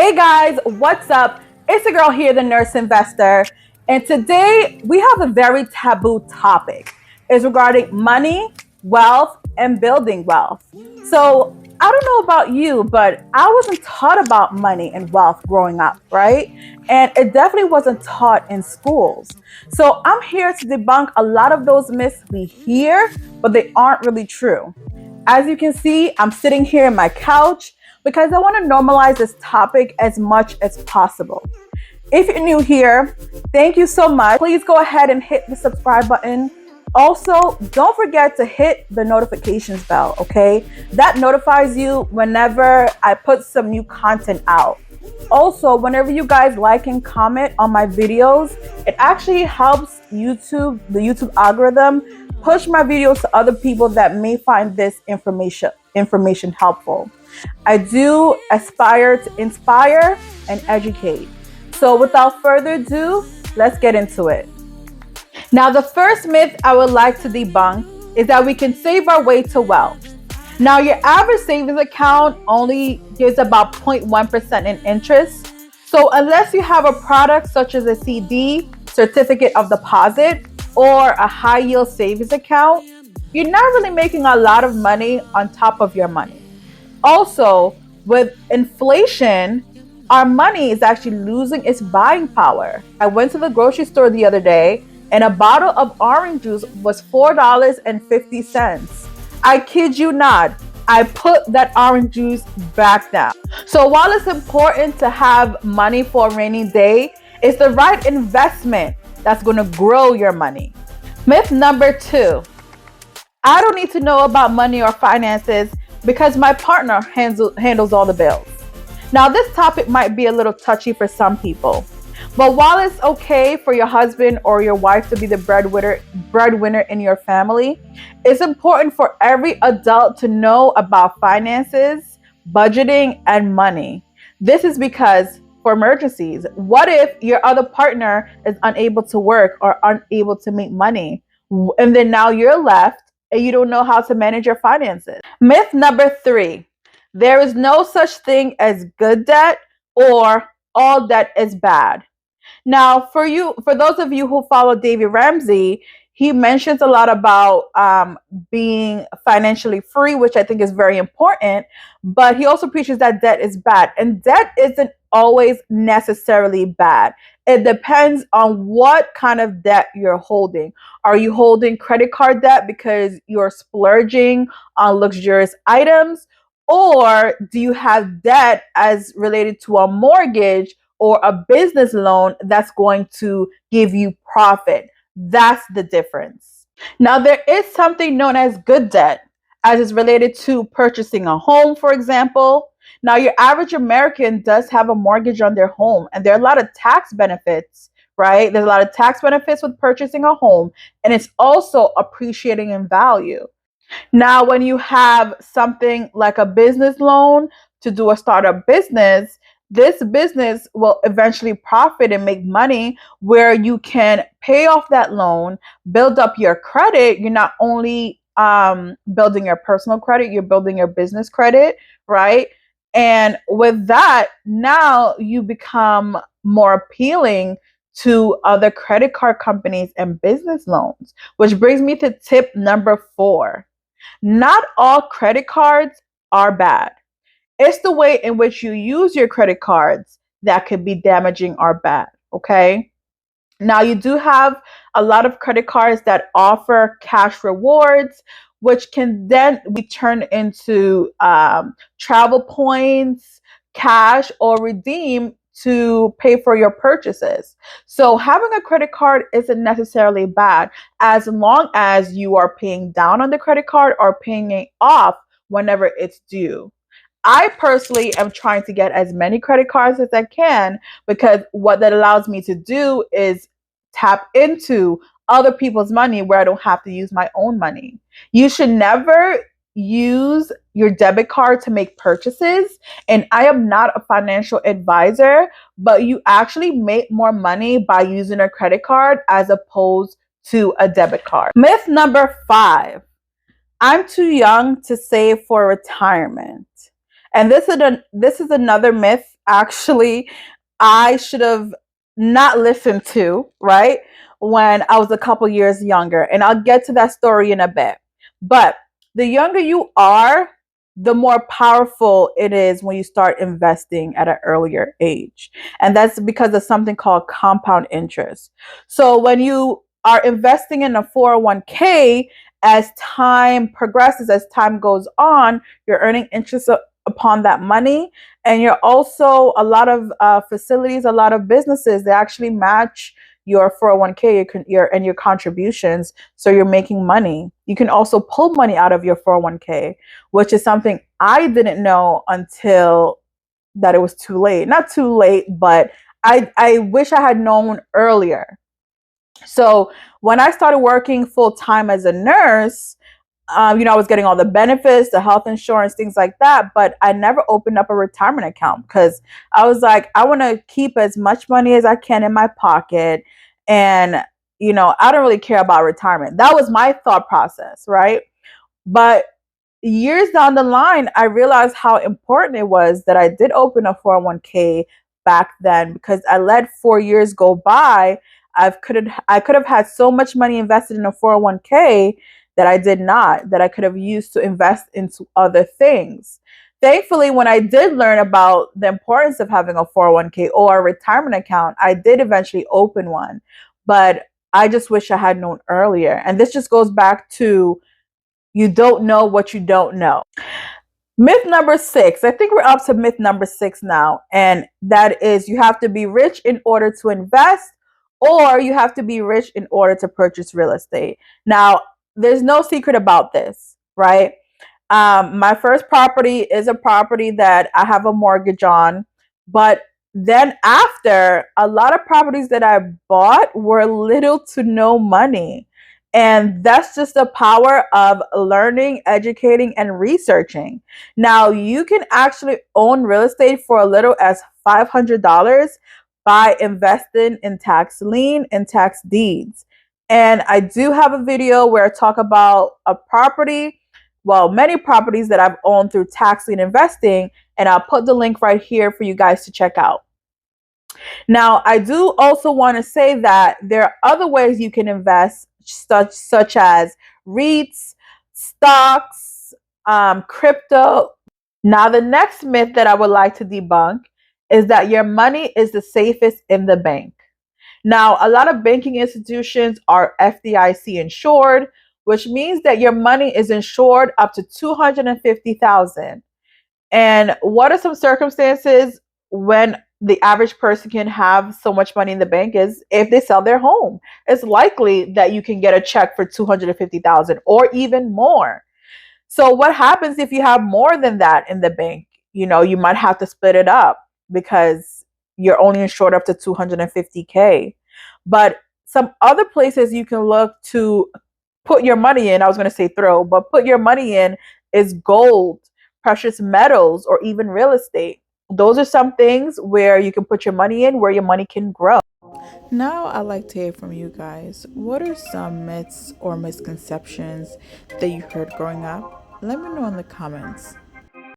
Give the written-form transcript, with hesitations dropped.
Hey guys, what's up? It's the girl here, the nurse investor. And today we have a very taboo topic. It's regarding money, wealth, and building wealth. So I don't know about you, but I wasn't taught about money and wealth growing up, right? And it definitely wasn't taught in schools. So I'm here to debunk a lot of those myths we hear, but they aren't really true. As you can see, I'm sitting here on my couch because I want to normalize this topic as much as possible. If you're new here, thank you so much. Please go ahead and hit the subscribe button. Also, don't forget to hit the notifications bell, okay? That notifies you whenever I put some new content out. Also, whenever you guys like and comment on my videos, it actually helps YouTube, the YouTube algorithm, push my videos to other people that may find this information helpful. I do aspire to inspire and educate. So without further ado, let's get into it. Now, the first myth I would like to debunk is that we can save our way to wealth. Now, your average savings account only gives about 0.1% in interest. So unless you have a product such as a CD, certificate of deposit, or a high yield savings account, you're not really making a lot of money on top of your money. Also, with inflation, our money is actually losing its buying power. I went to the grocery store the other day and a bottle of orange juice was $4.50. I kid you not. I put that orange juice back down. So while it's important to have money for a rainy day, it's the right investment that's going to grow your money. Myth number 2. I don't need to know about money or finances because my partner handles all the bills. Now, this topic might be a little touchy for some people, but while it's okay for your husband or your wife to be the breadwinner in your family, it's important for every adult to know about finances, budgeting, and money. This is because for emergencies, what if your other partner is unable to work or unable to make money? And then now you're left and you don't know how to manage your finances. Myth number 3. There is no such thing as good debt or all debt is bad. Now, for those of you who follow David Ramsey, he mentions a lot about being financially free, which I think is very important. But he also preaches that debt is bad. And debt isn't always necessarily bad. It depends on what kind of debt you're holding. Are you holding credit card debt because you're splurging on luxurious items? Or do you have debt as related to a mortgage or a business loan that's going to give you profit? That's the difference. Now, there is something known as good debt, as is related to purchasing a home, for example. Now, your average American does have a mortgage on their home, and there are a lot of tax benefits, right? There's a lot of tax benefits with purchasing a home, and it's also appreciating in value. Now, when you have something like a business loan to do a startup business, this business will eventually profit and make money where you can pay off that loan, build up your credit. You're not only building your personal credit, you're building your business credit, right? And with that, now you become more appealing to other credit card companies and business loans, which brings me to tip number 4. Not all credit cards are bad. It's the way in which you use your credit cards that could be damaging or bad, okay? Now, you do have a lot of credit cards that offer cash rewards, which can then be turned into travel points, cash, or redeem to pay for your purchases. So having a credit card isn't necessarily bad as long as you are paying down on the credit card or paying it off whenever it's due. I personally am trying to get as many credit cards as I can because what that allows me to do is tap into other people's money where I don't have to use my own money. You should never use your debit card to make purchases. And I am not a financial advisor, but you actually make more money by using a credit card as opposed to a debit card. Myth number 5. I'm too young to save for retirement. And this is another myth actually I should have not listened to, right? When I was a couple years younger. And I'll get to that story in a bit. But the younger you are, the more powerful it is when you start investing at an earlier age. And that's because of something called compound interest. So when you are investing in a 401k, as time progresses, as time goes on, you're earning interest upon that money. And you're also, a lot of facilities, a lot of businesses, they actually match your 401k and your contributions, so you're making money. You can also pull money out of your 401k, which is something I didn't know until that it was too late. Not too late, but I wish I had known earlier. So when I started working full time as a nurse, I was getting all the benefits, the health insurance, things like that, but I never opened up a retirement account because I was like, I want to keep as much money as I can in my pocket. And, I don't really care about retirement. That was my thought process, right? But years down the line, I realized how important it was that I did open a 401k back then, because I let 4 years go by. I could have had so much money invested in a 401k that I did not, that I could have used to invest into other things. Thankfully, when I did learn about the importance of having a 401k or a retirement account, I did eventually open one. But I just wish I had known earlier. And this just goes back to, you don't know what you don't know. Myth number 6. I think we're up to myth number 6 now. And that is, you have to be rich in order to invest, or you have to be rich in order to purchase real estate. Now, there's no secret about this, right? My first property is a property that I have a mortgage on, but then after, a lot of properties that I bought were little to no money. And that's just the power of learning, educating, and researching. Now, you can actually own real estate for as little as $500 by investing in tax lien and tax deeds. And I do have a video where I talk about a property, well, many properties that I've owned through tax lien investing, and I'll put the link right here for you guys to check out. Now, I do also want to say that there are other ways you can invest, such as REITs, stocks, crypto. Now, the next myth that I would like to debunk is that your money is the safest in the bank. Now, a lot of banking institutions are FDIC insured, which means that your money is insured up to 250,000. And what are some circumstances when the average person can have so much money in the bank is if they sell their home. It's likely that you can get a check for 250,000 or even more. So what happens if you have more than that in the bank? You might have to split it up because you're only insured up to 250K. But some other places you can look to put your money in, I was going to say throw, but put your money in, is gold, precious metals, or even real estate. Those are some things where you can put your money in, where your money can grow. Now, I'd like to hear from you guys. What are some myths or misconceptions that you heard growing up? Let me know in the comments.